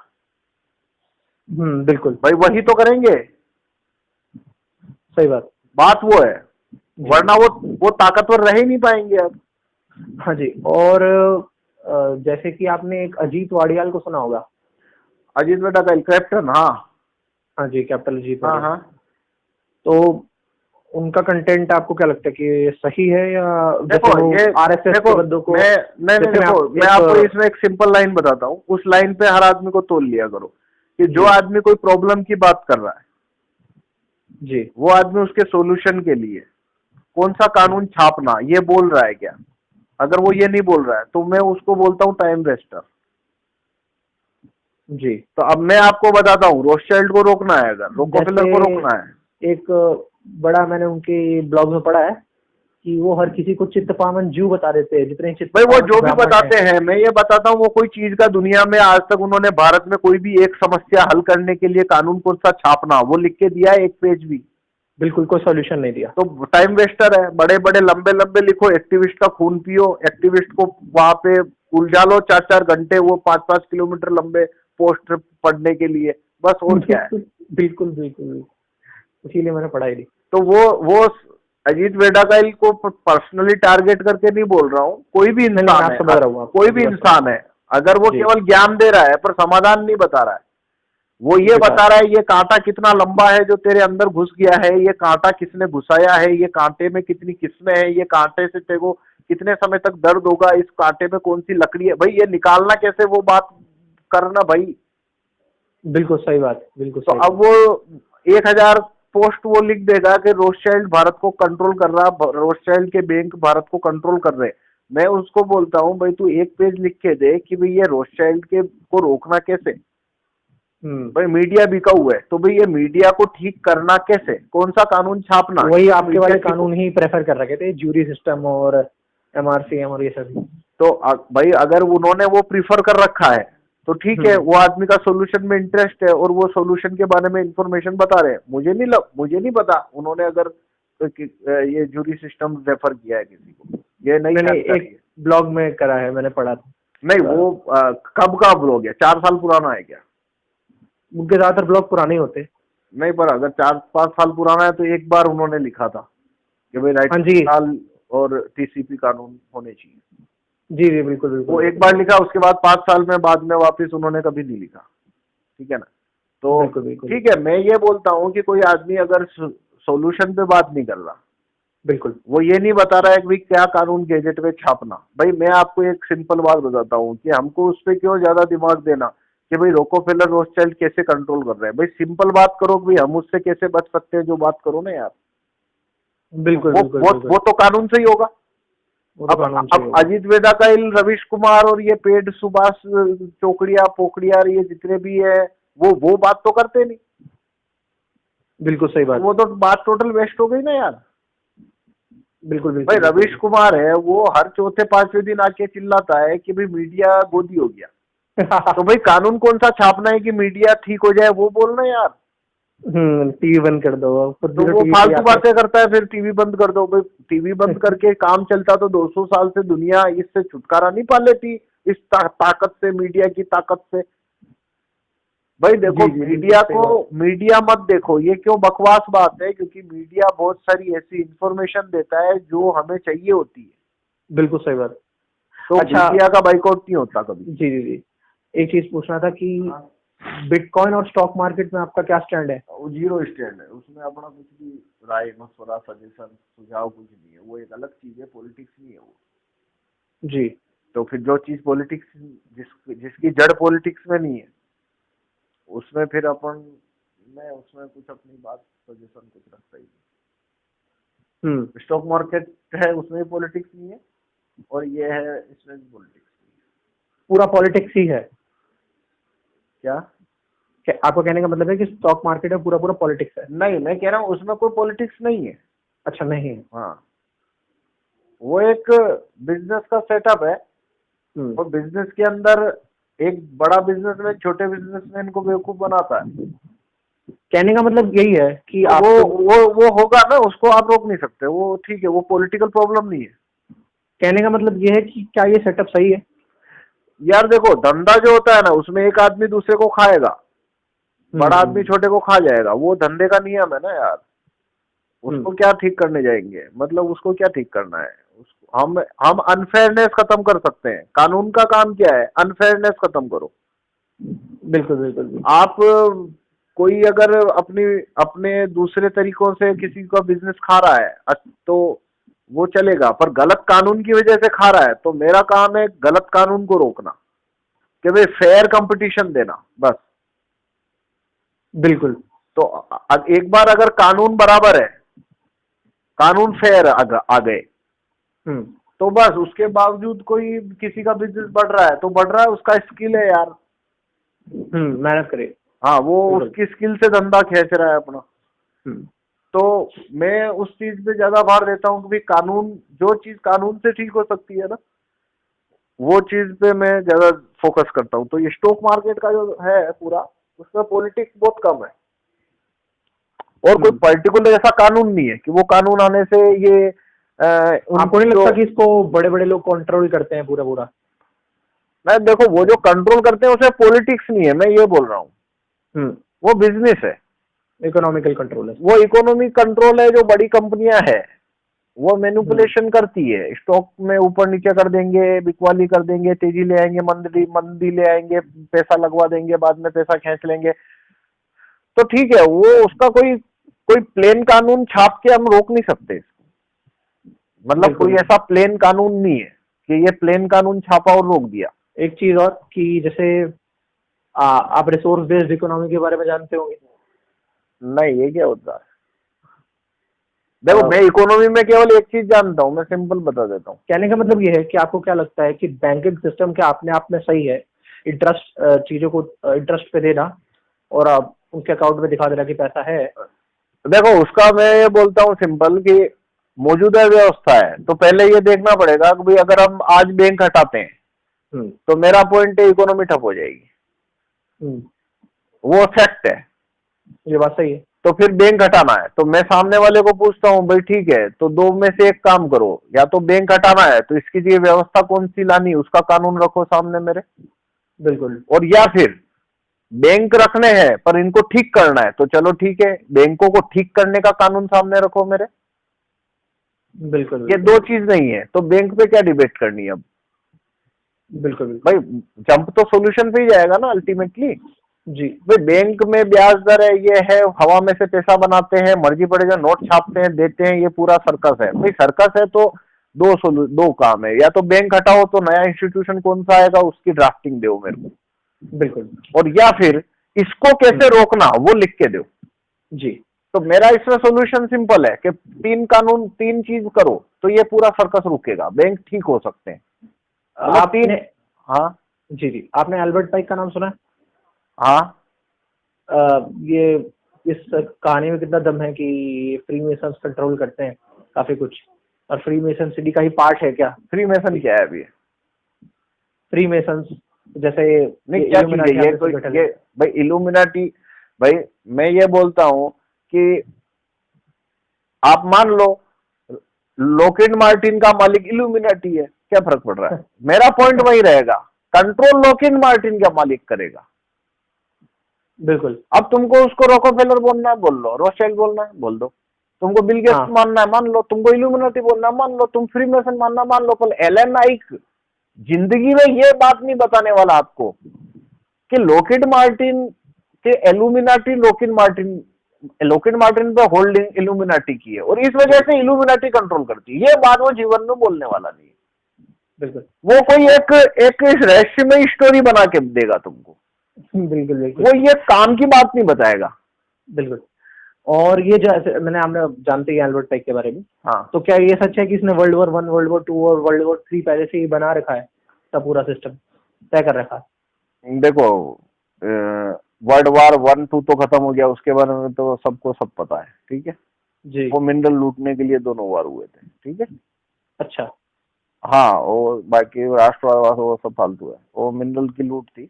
बिल्कुल भाई, वही तो करेंगे। सही बात वो है, वरना वो ताकतवर रह ही नहीं पाएंगे अब। हाँ जी। और जैसे कि आपने एक अजीत वाडियाल को सुना होगा। अजीत बेटा का कैप्टन, हाँ जी, कैप्टन अजीत। हाँ। तो उनका कंटेंट आपको क्या लगता है कि सही है या देखो ये आरएसएस के बंदों को? मैं आपको इसमें एक सिंपल लाइन बताता हूँ, उस लाइन पे हर आदमी को तोल लिया करो कि जो आदमी कोई प्रॉब्लम की बात कर रहा है जी, वो आदमी उसके सॉल्यूशन के लिए कौन सा कानून छापना ये बोल रहा है क्या। अगर वो ये नहीं बोल रहा है तो मैं उसको बोलता हूँ टाइम वेस्टर जी। तो अब मैं आपको बताता हूँ, रोथस्चाइल्ड को रोकना है, अगर रॉकफेलर को रोकना है। एक बड़ा मैंने उनके ब्लॉग में पढ़ा है कि वो हर किसी को चित्तपावन जू बता देते हैं, जितने भाई वो जो भी बताते हैं, मैं ये बताता हूँ वो कोई चीज का दुनिया में आज तक उन्होंने भारत में कोई भी एक समस्या हल करने के लिए कानून कौन सा छापना वो लिख के दिया है एक पेज भी? बिल्कुल कोई सॉल्यूशन नहीं दिया। तो टाइम वेस्टर है। बड़े बड़े लंबे लंबे लिखो, एक्टिविस्ट का खून पियो, एक्टिविस्ट को वहां पे उलझा लो 4-4 घंटे, वो 5-5 किलोमीटर लंबे पोस्ट पढ़ने के लिए, बस। और क्या है? बिल्कुल बिल्कुल, इसीलिए मैंने पढ़ाई दी। तो वो अजीत वेडाकाइल को पर्सनली टारगेट करके नहीं बोल रहा हूँ, कोई भी इंसान है, कोई भी इंसान है, अगर वो केवल ज्ञान दे रहा है पर समाधान नहीं बता रहा है, वो ये बता रहा है ये कांटा कितना लंबा है जो तेरे अंदर घुस गया है, ये कांटा किसने घुसाया है, ये कांटे में कितनी किस्में हैं, ये कांटे से तेरे को कितने समय तक दर्द होगा, इस कांटे में कौन सी लकड़ी है, भाई ये निकालना कैसे, वो बात करना भाई। बिल्कुल सही बात, बिल्कुल। तो अब वो 1000 पोस्ट वो लिख देगा कि रोथस्चाइल्ड भारत को कंट्रोल कर रहा, रोथस्चाइल्ड के बैंक भारत को कंट्रोल कर रहे। मैं उसको बोलता हूँ भाई तू एक पेज लिख के दे कि भाई ये रोथस्चाइल्ड के को रोकना कैसे। भाई मीडिया बिका हुआ है तो भाई ये मीडिया को ठीक करना कैसे, कौन सा कानून छापना। वही आपके वाले कानून ही प्रेफर कर रखे थे, ज्यूरी सिस्टम और एमआरसीएम और ये सब। तो भाई अगर उन्होंने वो प्रीफर कर रखा है तो ठीक है, वो आदमी का सोल्यूशन में इंटरेस्ट है और वो सोल्यूशन के बारे में इंफॉर्मेशन बता रहे हैं। मुझे नहीं पता उन्होंने अगर ये जूरी सिस्टम रेफर किया है किसी को, ये नहीं। एक ब्लॉग में करा है, मैंने पढ़ा था। नहीं, वो कब का ब्लॉग है, 4 साल पुराना है क्या? उनके ज्यादातर ब्लॉग पुराने होते नहीं, पर अगर 4-5 साल पुराना है तो एक बार उन्होंने लिखा था कि भाई राइट और टीसीपी कानून होने चाहिए। जी जी बिल्कुल बिल्कुल। वो एक बार लिखा, उसके बाद 5 साल में बाद में वापस उन्होंने कभी नहीं लिखा। ठीक है ना? तो ठीक है, मैं ये बोलता हूँ कि कोई आदमी अगर सोल्यूशन पे बात नहीं कर रहा, बिल्कुल। वो ये नहीं बता रहा है कि भाई क्या कानून गैजेट में छापना। भाई मैं आपको एक सिंपल बात बताता हूँ कि हमको उस पर क्यों ज्यादा दिमाग देना कि भाई रोकोफेलर रोथस्चिल्ड कैसे कंट्रोल कर रहे हैं। भाई सिंपल बात करो कि भाई हम उससे कैसे बच सकते हैं, जो बात करो ना यार। बिल्कुल वो बिल्कुल वो बिल्कुल। वो तो कानून से ही होगा। वो तो कानून से ही अब होगा। अजीत वेदाकाइल, रवीश कुमार और ये पेड सुभाष चोकड़िया पोखड़िया ये जितने भी है, वो बात तो करते नहीं। बिल्कुल सही बात। वो तो बात टोटल वेस्ट हो गई ना यार। बिल्कुल भाई बिल्कुल रवीश बिल्कुल। कुमार है, वो हर चौथे पांचवें दिन आके चिल्लाता है कि भाई मीडिया गोदी हो गया। तो भाई कानून कौन सा छापना है कि मीडिया ठीक हो जाए, वो बोलना यार। टीवी बंद कर दो, खुद तो भी तो वो टीवी पे फालतू आते बातें करता है, फिर टीवी बंद कर दो। भाई टीवी बंद हैं। करके काम चलता तो 200 साल से दुनिया इससे छुटकारा नहीं पा लेती, इस ताकत से, मीडिया की ताकत से। भाई देखो जी जी बिल्कुल मीडिया सही को, बात। मीडिया मत देखो, ये क्यों बकवास बात है, क्योंकि मीडिया बहुत सारी ऐसी इंफॉर्मेशन देता है जो हमें चाहिए होती है। बिल्कुल सही बात। तो अच्छा। मीडिया का बाइकआउट नहीं होता कभी। जी जी जी। एक चीज पूछना था कि हाँ, बिटकॉइन और स्टॉक मार्केट में आपका क्या स्टैंड है? वो जीरो स्टैंड है, उसमें अपना कुछ भी राय मशवरा सजेशन सुझाव कुछ नहीं है। वो एक अलग चीज है, पॉलिटिक्स नहीं है वो। जी। तो फिर जो चीज पॉलिटिक्स, जिसकी जड़ पॉलिटिक्स में नहीं है, उसमें फिर अपन, मैं उसमें कुछ अपनी बात सजेशन कुछ रखता ही नहीं। स्टॉक मार्केट है, उसमें भी पॉलिटिक्स नहीं है, और ये है इसमें भी पॉलिटिक्स नहीं है। पूरा पॉलिटिक्स ही है? क्या? आपको कहने का मतलब है कि स्टॉक मार्केट में पूरा पूरा पॉलिटिक्स है? नहीं, मैं कह रहा हूँ उसमें कोई पॉलिटिक्स नहीं है। अच्छा, नहीं है। हाँ, वो एक बिजनेस का सेटअप है, और बिजनेस के अंदर एक बड़ा बिजनेसमैन छोटे बिजनेसमैन को बेवकूफ बनाता है। कहने का मतलब यही है कि तो आपको वो होगा ना, उसको आप रोक नहीं सकते। वो ठीक है, वो पॉलिटिकल प्रॉब्लम नहीं है। कहने का मतलब ये है कि क्या ये सेटअप सही है? यार देखो, धंधा जो होता है ना, उसमें एक आदमी दूसरे को खाएगा, बड़ा आदमी छोटे को खा जाएगा। वो धंधे का नियम है ना यार। उसको क्या ठीक करने जाएंगे, मतलब उसको क्या ठीक करना है? उसको हम अनफेयरनेस खत्म कर सकते हैं। कानून का काम क्या है? अनफेयरनेस खत्म करो। बिल्कुल बिल्कुल बिल्कुल। आप कोई अगर अपनी अपने दूसरे तरीकों से किसी का बिजनेस खा रहा है तो वो चलेगा, पर गलत कानून की वजह से खा रहा है तो मेरा काम है गलत कानून को रोकना, कि भाई फेयर कंपटीशन देना, बस। बिल्कुल। तो एक बार अगर कानून बराबर है, कानून फेयर आ गए, तो बस उसके बावजूद कोई किसी का बिजनेस बढ़ रहा है तो बढ़ रहा है, उसका स्किल है यार। मेहनत करे। हाँ, वो बिल्कुल। उसकी स्किल से धंधा खींच रहा है अपना। तो मैं उस चीज पे ज्यादा भार देता हूँ कि भाई कानून, जो चीज कानून से ठीक हो सकती है ना, वो चीज पे मैं ज्यादा फोकस करता हूँ। तो ये स्टॉक मार्केट का जो है पूरा, उसमें पॉलिटिक्स बहुत कम है, और कोई पर्टिकुलर ऐसा कानून नहीं है कि वो कानून आने से ये आपको नहीं लगता कि इसको बड़े बड़े लोग कंट्रोल करते हैं पूरा पूरा? मैं देखो, वो जो कंट्रोल करते हैं उसमें पॉलिटिक्स नहीं है, मैं ये बोल रहा हूँ। वो बिजनेस है, इकोनॉमिकल कंट्रोल है। वो इकोनॉमिक कंट्रोल है। जो बड़ी कंपनियां है वो मैनिपुलेशन करती है, स्टॉक में ऊपर नीचे कर देंगे, बिकवाली कर देंगे, तेजी ले आएंगे, मंदी मंदी ले आएंगे, पैसा लगवा देंगे, बाद में पैसा खींच लेंगे। तो ठीक है, वो उसका कोई कोई प्लेन कानून छाप के हम रोक नहीं सकते इसको। मतलब कोई ऐसा प्लेन कानून नहीं है कि ये प्लेन कानून छापा और रोक दिया। एक चीज और कि जैसे आप रिसोर्स बेस्ड इकोनॉमी के बारे में जानते होंगे? नहीं, ये क्या होता है? देखो, मैं इकोनॉमी में केवल एक चीज जानता हूँ, मैं सिंपल बता देता हूँ। कहने का मतलब ये है कि आपको क्या लगता है कि बैंकिंग सिस्टम क्या अपने आप में सही है? इंटरेस्ट, चीजों को इंटरेस्ट पे देना और आप उनके अकाउंट में दिखा देना कि पैसा है। देखो, उसका मैं ये बोलता हूँ सिंपल कि मौजूदा व्यवस्था है तो पहले ये देखना पड़ेगा कि भाई अगर हम आज बैंक हटाते हैं तो मेरा पॉइंट है इकोनॉमी ठप हो जाएगी। वो फैक्ट है, ये बात सही है। तो फिर बैंक हटाना है तो मैं सामने वाले को पूछता हूँ, भाई ठीक है, तो दो में से एक काम करो, या तो बैंक हटाना है तो इसकी लिए व्यवस्था कौन सी लानी, उसका कानून रखो सामने मेरे। बिल्कुल। और या फिर बैंक रखने हैं पर इनको ठीक करना है तो चलो ठीक है, बैंकों को ठीक करने का कानून सामने रखो मेरे। बिल्कुल। ये दो चीज नहीं है, तो बैंक पे क्या डिबेट करनी है अब? बिल्कुल भाई जंप तो सॉल्यूशन पे ही जाएगा ना अल्टीमेटली। जी भाई बैंक में ब्याज दर है, ये है, हवा में से पैसा बनाते हैं, मर्जी पड़ेगा नोट छापते हैं, देते हैं, ये पूरा सर्कस है। भाई सर्कस है तो दो काम है, या तो बैंक हटाओ तो नया इंस्टीट्यूशन कौन सा आएगा उसकी ड्राफ्टिंग दो मेरे को, बिल्कुल। और या फिर इसको कैसे रोकना वो लिख के दो। जी तो मेरा इसमें सोल्यूशन सिंपल है कि तीन चीज करो तो ये पूरा सर्कस रुकेगा, बैंक ठीक हो सकते हैं। आपने हाँ जी जी, आपने एल्बर्ट पाइक का नाम सुना है? हाँ ये इस कहानी में कितना दम है कि फ्री मेसन्स कंट्रोल करते हैं काफी कुछ, और फ्री मेसनरी का ही पार्ट है क्या? फ्री मेसन क्या है अभी? फ्री मेसन्स जैसे नहीं क्या चीज है ये? कोई ये भाई इल्यूमिनाटी, भाई मैं ये बोलता हूँ कि आप मान लो लॉकहीड मार्टिन का मालिक इल्यूमिनाटी है, क्या फर्क पड़ रहा है? मेरा पॉइंट वही रहेगा, कंट्रोल लॉकहीड मार्टिन का मालिक करेगा। बिल्कुल। अब तुमको उसको रॉकफेलर बोलना है बोल लो, रोथस्चाइल्ड बोलना है बोल दो, तुमको बिल गेट्स मानना है मान लो, तुमको इल्यूमिनाटी बोलना है मान लो, तुम फ्री मेसन मानना मान लो, पर एलन आइक जिंदगी में ये बात नहीं बताने वाला आपको कि लॉकहीड मार्टिन के इल्यूमिनाटी लॉकहीड मार्टिन पे होल्डिंग इल्यूमिनाटी की है और इस वजह से इल्यूमिनाटी कंट्रोल करती है, ये बात वो जीवन में बोलने वाला नहीं है। बिल्कुल। वो कोई एक रहस्यमय स्टोरी बना के देगा तुमको। बिल्कुल बिल्कुल। वो ये काम की बात नहीं बताएगा। बिल्कुल। और ये जैसे मैंने आपने जानते ही एल्बर्ट पाइक के बारे में, हाँ तो क्या ये सच है कि इसने वर्ल्ड वॉर 1, वर्ल्ड वॉर 2 और वर्ल्ड वॉर 3 पहले से ही बना रखा है, तब पूरा सिस्टम तय कर रखा है? देखो वर्ल्ड वॉर 1, 2 तो खत्म हो गया, उसके बारे में तो सबको सब पता है, ठीक है जी। वो मिनरल लूटने के लिए दोनों वार हुए थे, ठीक है। अच्छा। हाँ वो बाकी राष्ट्रवाद वो सब फालतू है, वो मिनरल की लूट थी,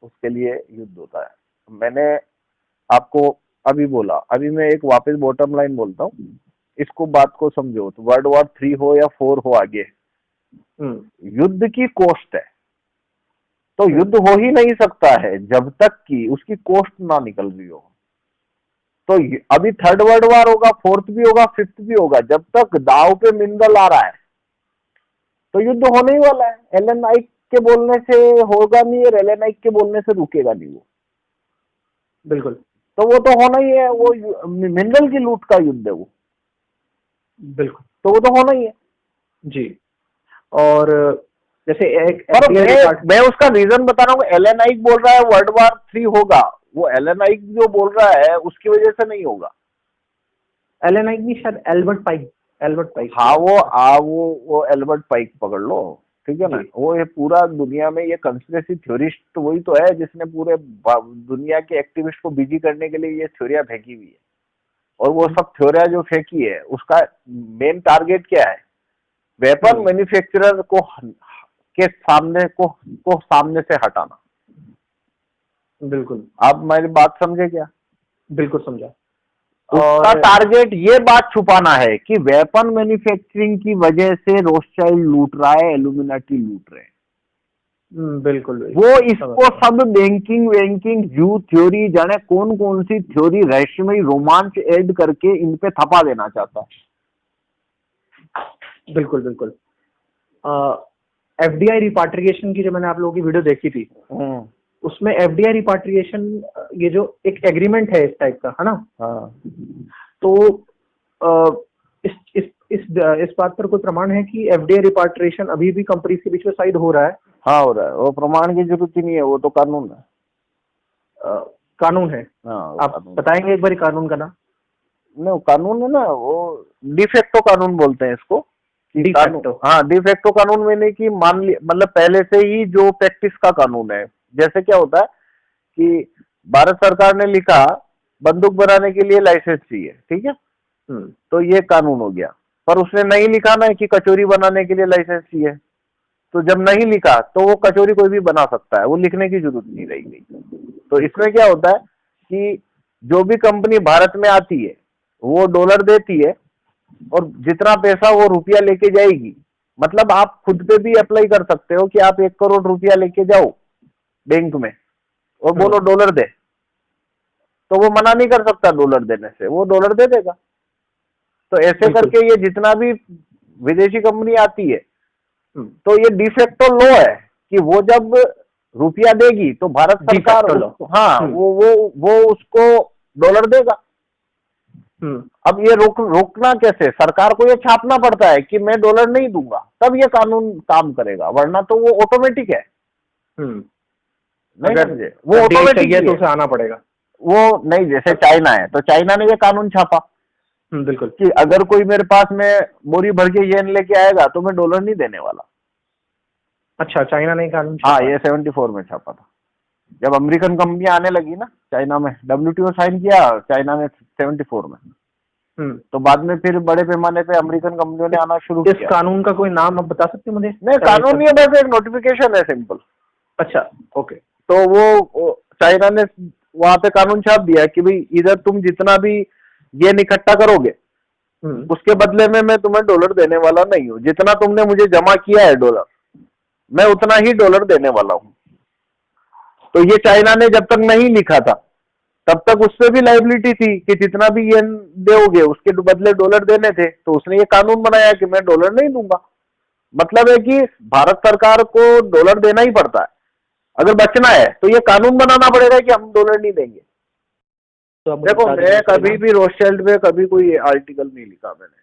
उसके लिए युद्ध होता है। मैंने आपको अभी बोला, अभी मैं एक वापस बॉटम लाइन बोलता हूँ, इसको बात को समझो, तो वर्ल्ड वॉर 3 हो या 4 हो आगे, युद्ध की कॉस्ट है, तो युद्ध हो ही नहीं सकता है जब तक कि उसकी कॉस्ट ना निकल रही हो। तो अभी 3rd वर्ल्ड वॉर होगा, 4th भी होगा, 5th भी होगा, जब तक दाव पे मिनरल आ रहा है तो युद्ध होने ही वाला है। एलन आइक के बोलने से होगा नहीं और एलन आइक के बोलने से रुकेगा नहीं वो। बिल्कुल। तो वो तो होना ही है, वो मिनरल की लूट का युद्ध है वो। बिल्कुल। तो वो तो होना ही है जी। और जैसे एक मैं उसका रीजन बता रहा हूँ, एलन आइक बोल रहा है वर्ल्ड वॉर 3 होगा, वो एलन आइक जो बोल रहा है उसकी वजह से नहीं होगा। एलन आइक नहीं, शायद एल्बर्ट पाइक। हाँ वो एल्बर्ट पाइक पकड़ लो, ठीक है ना। वो ये पूरा दुनिया में ये कंस्पिरेसी थ्योरिस्ट वही तो है जिसने पूरे दुनिया के एक्टिविस्ट को बिजी करने के लिए ये थ्योरिया फेंकी हुई है, और वो सब थ्योरिया जो फेंकी है उसका मेन टारगेट क्या है? वेपन मैन्युफैक्चरर को सामने से हटाना। बिल्कुल। आप मेरी बात समझे क्या? बिल्कुल समझा। उसका टारगेट ये बात छुपाना है कि वेपन मैन्युफैक्चरिंग की वजह से रोथस्चाइल्ड लूट रहा है, इल्यूमिनाटी लूट रहे हैं। बिल्कुल। वो इसको सब बैंकिंग जू थ्योरी जाने कौन कौन सी थ्योरी रहस्यमय रोमांच ऐड करके इन पे थपा देना चाहता है। बिल्कुल बिल्कुल। एफडीआई रिपाट्रिएशन की जो मैंने आप लोगों की वीडियो देखी थी, उसमें एफडीआई रिपाट्रिएशन ये जो एक एग्रीमेंट है इस टाइप का, है ना? हाँ। तो इस बात पर कोई प्रमाण है कि एफडीआई रिपाट्रिएशन अभी भी कंपनीज के बीच में साइड हो रहा है? हाँ हो रहा है, वो प्रमाण की जरूरत ही नहीं है, वो तो कानून है। कानून है। हाँ, आप बताएंगे एक बार कानून का नाम? नहीं कानून है ना, वो डिफेक्टो कानून बोलते हैं इसको। डिफेक्टो? हाँ डिफेक्टो कानून मैंने कि मान लिया, मतलब पहले से ही जो प्रैक्टिस का कानून है। जैसे क्या होता है कि भारत सरकार ने लिखा बंदूक बनाने के लिए लाइसेंस चाहिए, ठीक है, तो ये कानून हो गया। पर उसने नहीं लिखा ना कि कचौरी बनाने के लिए लाइसेंस चाहिए, तो जब नहीं लिखा तो वो कचौरी कोई भी बना सकता है, वो लिखने की जरूरत नहीं रही गई। तो इसमें क्या होता है कि जो भी कंपनी भारत में आती है वो डॉलर देती है और जितना पैसा वो रुपया लेके जाएगी, मतलब आप खुद पे भी अप्लाई कर सकते हो कि आप 1 करोड़ रुपया लेके जाओ बैंक में और बोलो डॉलर दे, तो वो मना नहीं कर सकता डॉलर देने से, वो डॉलर दे देगा। तो ऐसे करके ये जितना भी विदेशी कंपनी आती है, तो ये डिफेक्टो लॉ है कि वो जब रुपया देगी तो भारत सरकार हाँ वो उसको डॉलर देगा। अब ये रोकना कैसे, सरकार को ये छापना पड़ता है कि मैं डॉलर नहीं दूंगा, तब ये कानून काम करेगा, वरना तो वो ऑटोमेटिक है। नहीं समझे, वो ऑटोमेटिक है तो उसे आना पड़ेगा। वो नहीं, जैसे चाइना है तो चाइना ने ये कानून छापा बिल्कुल कि अगर कोई मेरे पास में बोरी भर के येन लेके आएगा तो मैं डॉलर नहीं देने वाला। अच्छा, चाइना ने कानून हाँ, ये 74 में छापा था, जब अमेरिकन कंपनी आने लगी ना चाइना में। WTO साइन किया चाइना ने 74 में। तो बाद में फिर बड़े पैमाने पे अमेरिकन कंपनियों ने आना शुरू किया। इस कानून का कोई नाम आप बता सकते हैं मुझे? नहीं, कानून नहीं है, बस एक नोटिफिकेशन है, सिंपल। अच्छा, ओके। तो वो चाइना ने वहां पे कानून छाप दिया कि भाई इधर तुम जितना भी ये इकट्ठा करोगे उसके बदले में मैं तुम्हें डॉलर देने वाला नहीं हूँ। जितना तुमने मुझे जमा किया है डॉलर, मैं उतना ही डॉलर देने वाला हूँ। तो ये चाइना ने जब तक नहीं लिखा था तब तक उस पर भी लाइबिलिटी थी कि जितना भी येन दोगे उसके बदले डॉलर देने थे। तो उसने ये कानून बनाया कि मैं डॉलर नहीं दूंगा। मतलब है कि भारत सरकार को डॉलर देना ही पड़ता है, अगर बचना है तो ये कानून बनाना पड़ेगा कि हम डॉलर नहीं देंगे। तो देखो, मैं कभी भी रोथस्चिल्ड पे कभी कोई आर्टिकल नहीं लिखा मैंने।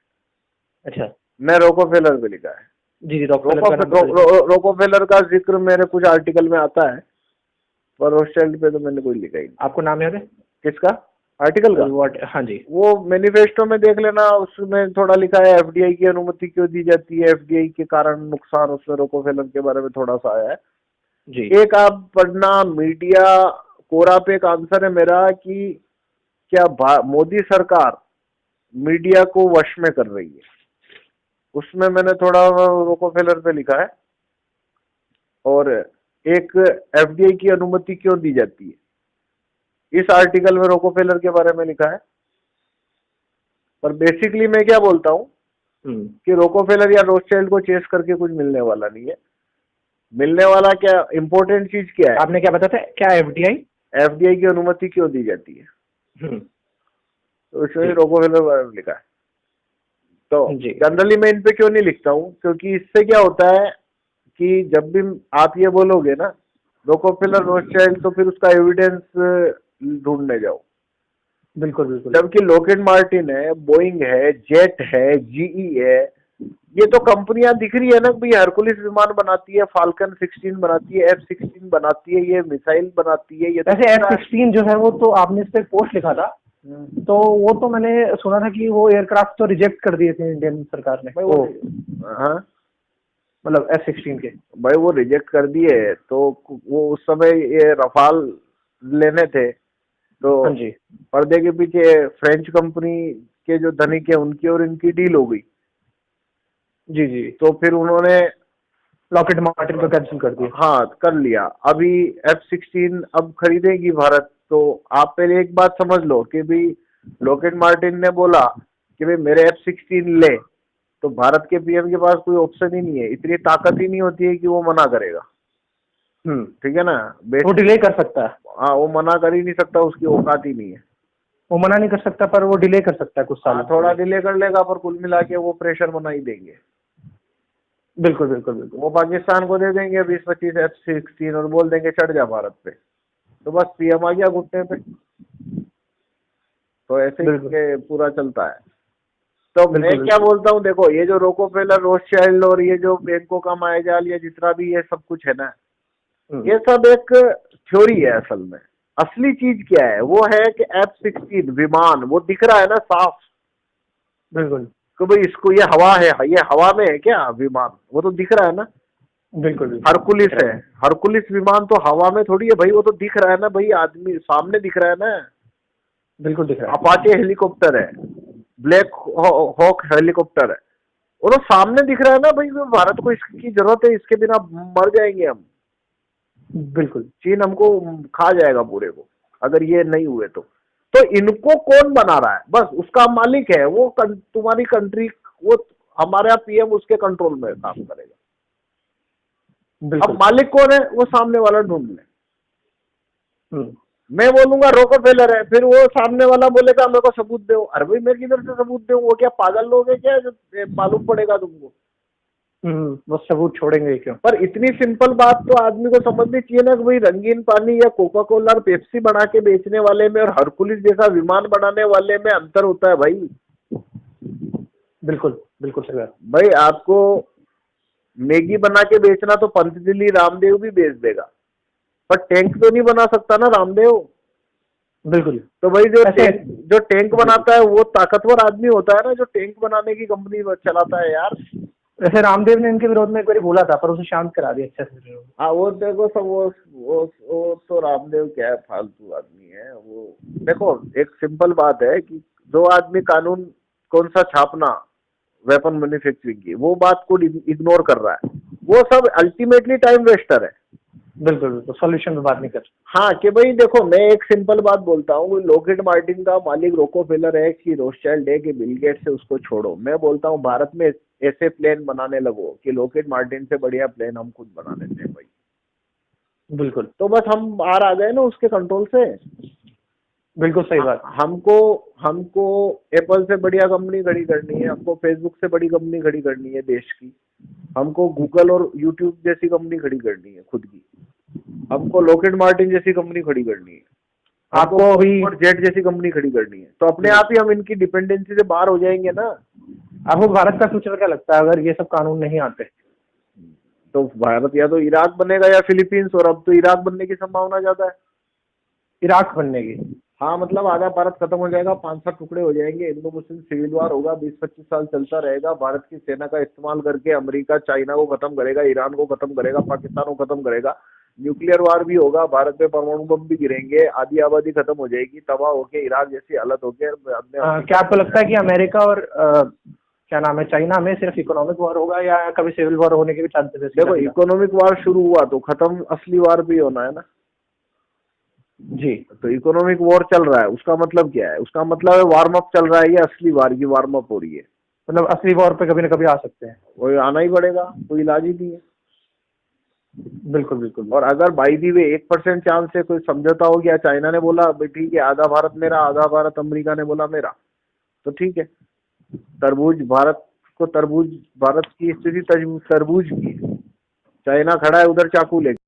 अच्छा, मैं रोकोफेलर पे लिखा है। जी, रोकोफेलर का जिक्र मेरे कुछ आर्टिकल में आता है, पर रोथस्चिल्ड पे तो मैंने कोई लिखा ही नहीं। आपको नाम याद है किसका आर्टिकल का? हाँ जी, वो मैनिफेस्टो में देख लेना, उसमें थोड़ा लिखा है एफडीआई की अनुमति क्यों दी जाती है, एफडीआई के कारण नुकसान, उसमें रोकोफेलर के बारे में थोड़ा सा आया है जी। एक आप पढ़ना, मीडिया कोरा पे एक आंसर है मेरा कि क्या मोदी सरकार मीडिया को वश में कर रही है, उसमें मैंने थोड़ा रोकोफेलर पे लिखा है। और एक एफडीआई की अनुमति क्यों दी जाती है, इस आर्टिकल में रोकोफेलर के बारे में लिखा है। पर बेसिकली मैं क्या बोलता हूँ कि रोकोफेलर या रोथस्चिल्ड को चेस करके कुछ मिलने वाला नहीं है। मिलने वाला क्या इम्पोर्टेंट चीज क्या है? आपने क्या बताया था, क्या एफडीआई की अनुमति क्यों दी जाती है, तो इसमें रोकोफेलर बारे में लिखा है। तो जनरली मैं इन पे क्यों नहीं लिखता हूँ, क्योंकि इससे क्या होता है कि जब भी आप ये बोलोगे ना रोकोफेलर रोथस्चिल्ड, तो फिर उसका एविडेंस ढूंढने जाओ। बिल्कुल बिल्कुल। जबकि लॉकहीड मार्टिन है, बोइंग है, जेट है, जीई है, ये तो कंपनियां दिख रही है ना भाई। हरकुलिस विमान बनाती है, फाल्कन 16 बनाती है, F-16 बनाती है, ये मिसाइल बनाती है। ये वैसे F-16 जो है वो तो आपने इस पे पोस्ट लिखा था, तो वो तो मैंने सुना था कि वो एयरक्राफ्ट तो रिजेक्ट कर दिए थे इंडियन सरकार ने। हाँ, मतलब F-16 के भाई वो रिजेक्ट कर दिए। तो वो उस समय ये रफाल लेने थे, तो हाँ जी, पर्दे के पीछे फ्रेंच कंपनी के जो धनिक है उनकी और इनकी डील हो गई। जी जी। तो फिर उन्होंने लॉकहीड मार्टिन को कैंसिल कर दिया। हाँ, कर लिया। अभी F-16 अब खरीदेगी भारत। तो आप पहले एक बात समझ लो कि भाई लॉकहीड मार्टिन ने बोला कि भाई मेरे F-16 ले, तो भारत के पीएम के पास कोई ऑप्शन ही नहीं है, इतनी ताकत ही नहीं होती है कि वो मना करेगा। ठीक है ना, वो डिले कर सकता है। हाँ, वो मना कर ही नहीं सकता, उसकी औकात ही नहीं है। वो मना नहीं कर सकता, पर वो डिले कर सकता है कुछ साल। थोड़ा डिले कर लेगा, पर कुल मिला के वो प्रेशर बना ही देंगे। बिल्कुल बिल्कुल बिल्कुल। वो पाकिस्तान को दे देंगे 20-25 F-16 और बोल देंगे चढ़ जा भारत पे, तो बस पीएम आ गया घुटने पे। तो ऐसे ही पूरा चलता है। तो मैं क्या बोलता हूँ, देखो ये जो रोकोफेलर, रोथस्चिल्ड और ये जो बैंकों का मायाजाल, ये जितना भी ये सब कुछ है ना, ये सब एक थ्योरी है। असल में असली चीज क्या है, वो है कि F-16 विमान वो दिख रहा है ना साफ। बिल्कुल, तो भाई इसको ये हवा है, ये हवा में है क्या विमान, वो तो दिख रहा है ना। बिल्कुल। हरकुलिस है, हरकुलिस विमान तो हवा में थोड़ी है भाई, वो तो दिख रहा है ना भाई, आदमी सामने दिख रहा है ना। बिल्कुल दिख रहा है। अपाचे हेलीकॉप्टर है, ब्लैक हॉक हेलीकॉप्टर है, वो तो सामने दिख रहा है ना भाई। भारत को इसकी जरूरत है, इसके बिना मर जाएंगे हम। बिल्कुल, चीन हमको खा जाएगा पूरे को अगर ये नहीं हुए तो इनको कौन बना रहा है, बस उसका मालिक है वो। तुम्हारी कंट्री, वो हमारा पीएम उसके कंट्रोल में काम करेगा। अब मालिक कौन है, वो सामने वाला ढूंढ ले। मैं बोलूंगा रोकोफेलर है, फिर वो सामने वाला बोलेगा मेरे को सबूत दो। अरे भाई मैं किधर से सबूत दूं, वो क्या पागल लोग है क्या, जो मालूम पड़ेगा तुमको। वो सबूत छोड़ेंगे क्यों? पर इतनी सिंपल बात तो आदमी को समझनी चाहिए ना कि भाई रंगीन पानी या कोका कोला और पेप्सी बना के बेचने वाले में और हरकुलिस जैसा विमान बनाने वाले में अंतर होता है भाई। बिल्कुल बिल्कुल सही बात। भाई आपको मैगी बना के बेचना तो पतंजलि रामदेव भी बेच देगा, पर टैंक तो नहीं बना सकता ना रामदेव। बिल्कुल। तो भाई जो टैंक बनाता है वो ताकतवर आदमी होता है ना, जो टैंक बनाने की कंपनी चलाता है यार। वैसे रामदेव ने इनके विरोध में एक बार बोला था, पर उसे शांत करा दिया अच्छे से। हाँ वो देखो सब वो तो रामदेव क्या है, फालतू आदमी है वो। देखो एक सिंपल बात है कि जो आदमी कानून कौन सा छापना वेपन मैन्युफैक्चरिंग की, वो बात को इग्नोर कर रहा है, वो सब अल्टीमेटली टाइम वेस्टर है। बिल्कुल बिल्कुल, सॉल्यूशन पे बात नहीं कर। हाँ कि भाई देखो मैं एक सिंपल बात बोलता हूँ, लॉकहीड मार्टिन का मालिक रोकोफेलर है कि रोथस्चाइल्ड है कि बिल गेट्स है, उसको छोड़ो। मैं बोलता हूँ भारत में ऐसे प्लेन बनाने लगो कि लॉकहीड मार्टिन से बढ़िया प्लेन हम खुद बना लेते हैं भाई। बिल्कुल। तो बस हम बाहर आ गए ना उसके कंट्रोल से। बिल्कुल सही बात। हमको एप्पल से बढ़िया कंपनी खड़ी करनी है, हमको फेसबुक से बड़ी कंपनी खड़ी करनी है देश की, हमको गूगल और यूट्यूब जैसी कंपनी खड़ी करनी है खुद की, हमको लॉकहीड मार्टिन जैसी कंपनी खड़ी करनी है, आपको भी जेट जैसी कंपनी खड़ी करनी है। तो अपने आप ही हम इनकी डिपेंडेंसी से बाहर हो जाएंगे ना। आपको भारत का फ्यूचर क्या लगता है अगर ये सब कानून नहीं आते? तो भारत या तो इराक बनेगा या फिलीपींस, और अब तो इराक बनने की संभावना ज्यादा है। इराक बनने की? हाँ मतलब आधा भारत खत्म हो जाएगा, 5-7 टुकड़े हो जाएंगे, इंडो मुस्लिम सिविल वार होगा, 20-25 साल चलता रहेगा। भारत की सेना का इस्तेमाल करके अमेरिका चाइना को खत्म करेगा, ईरान को खत्म करेगा, पाकिस्तान को खत्म करेगा, न्यूक्लियर वार भी होगा, भारत में परमाणु बम भी गिरेंगे, आधी आबादी खत्म हो जाएगी, तबाह होके इराक जैसी हालत होके। क्या आपको लगता है कि अमेरिका और क्या नाम है चाइना में सिर्फ इकोनॉमिक वॉर होगा या कभी सिविल वॉर होने के भी चांसेस है? देखो इकोनॉमिक वार शुरू हुआ तो खत्म असली वार भी होना है ना जी। तो इकोनॉमिक वॉर चल रहा है, उसका मतलब क्या है? उसका मतलब है वार्म अप चल रहा है, ये असली वार की वार्म अप हो रही है। मतलब असली वॉर पे कभी ना कभी आ सकते हैं। वो आना ही पड़ेगा, कोई इलाज ही नहीं है। बिल्कुल बिल्कुल। और अगर बाई दी वे 1% चांस से कोई समझौता हो गया, चाइना ने बोला ठीक है आधा भारत मेरा, आधा भारत अमेरिका ने बोला मेरा, तो ठीक है। भारत की स्थिति तरबूज की है, चाइना खड़ा है उधर चाकू लेके।